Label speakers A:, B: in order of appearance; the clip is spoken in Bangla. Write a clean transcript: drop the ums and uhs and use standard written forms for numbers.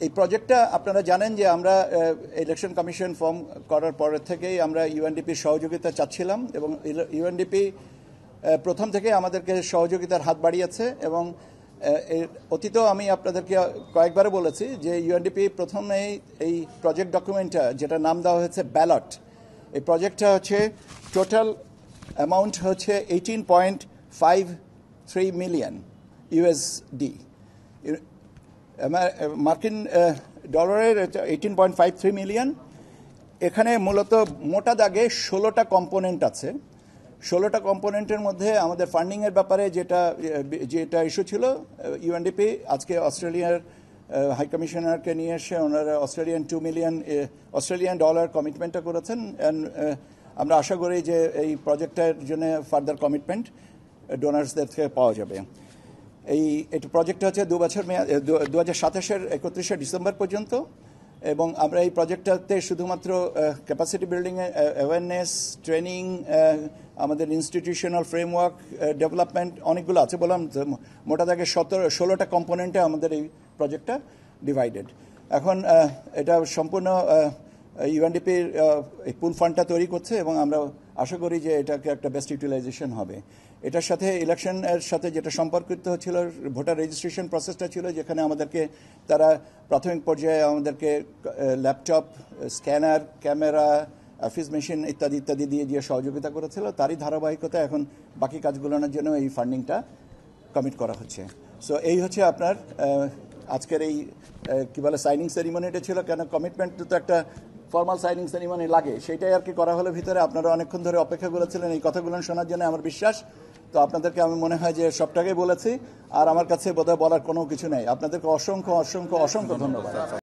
A: এই প্রজেক্টটা আপনারা জানেন যে আমরা ইলেকশন কমিশন ফর্ম করার পরের থেকেই আমরা ইউএনডিপির সহযোগিতা চাচ্ছিলাম এবং ইউএনডিপি প্রথম থেকে আমাদেরকে সহযোগিতার হাত বাড়িয়েছে এবং অতীতেও আমি আপনাদেরকে কয়েকবার বলেছি যে ইউএনডিপি প্রথমেই এই প্রজেক্ট ডকুমেন্টটা যেটা নাম দেওয়া হয়েছে ব্যালট, এই প্রজেক্টটা হচ্ছে টোটাল অ্যামাউন্ট হচ্ছে 18.53 মিলিয়ন ইউএসডি, মার্কিন ডলারের 18.53 মিলিয়ন। এখানে মূলত মোটা দাগে 16টা কম্পোনেন্ট আছে। 16টা কম্পোনেন্টের মধ্যে আমাদের ফান্ডিংয়ের ব্যাপারে যেটা ইস্যু ছিল, ইউএনডিপি আজকে অস্ট্রেলিয়ার হাই কমিশনারকে নিয়ে এসে ওনারা অস্ট্রেলিয়ান 2 মিলিয়ন অস্ট্রেলিয়ান ডলার কমিটমেন্টটা করেছেন। আমরা আশা করি যে এই প্রজেক্টের জন্য ফার্দার কমিটমেন্ট ডোনার্সদের থেকে পাওয়া যাবে। এই প্রজেক্টটা হচ্ছে 2 বছর মেয়াদ, 2027-এর 31শে ডিসেম্বর পর্যন্ত, এবং আমরা এই প্রজেক্টটাতে শুধুমাত্র ক্যাপাসিটি বিল্ডিং, অ্যাওয়ারনেস, ট্রেনিং, আমাদের ইনস্টিটিউশনাল ফ্রেমওয়ার্ক ডেভেলপমেন্ট অনেকগুলো আছে। বললাম মোটা দাগে 16টা কম্পোনেন্টে আমাদের এই প্রজেক্টটা ডিভাইডেড। এখন এটা সম্পূর্ণ ইউএনডিপির এই পুল ফান্ডটা তৈরি করছে এবং আমরা আশা করি যে এটাকে একটা বেস্ট ইউটিলাইজেশন হবে। এটার সাথে ইলেকশনের সাথে যেটা সম্পর্কিত ছিল ভোটার রেজিস্ট্রেশন প্রসেসটা ছিল, যেখানে আমাদেরকে তারা প্রাথমিক পর্যায়ে আমাদেরকে laptop, scanner, camera, office machine ইত্যাদি ইত্যাদি দিয়ে যে সহযোগিতা করেছিল, তারই ধারাবাহিকতা এখন বাকি কাজগুলোর জন্য এই ফান্ডিংটা কমিট করা হচ্ছে। সো এই হচ্ছে আপনার আজকের এই কী বলে সাইনিং সেরিমনিটা ছিল। কেন কমিটমেন্ট তো একটা ফর্মাল সাইনিং সেরিমনি লাগে, সেটাই আর কি করা হলো ভিতরে। আপনারা অনেকক্ষণ ধরে অপেক্ষা করেছিলেন এই কথাগুলো শোনার জন্য, আমার বিশ্বাস। তো আপনাদেরকে আমি মনে হয় যে সবটাকেই বলেছি, আর আমার কাছে বোধহয় বলার কোনো কিছু নেই। আপনাদেরকে অসংখ্য অসংখ্য অসংখ্য ধন্যবাদ।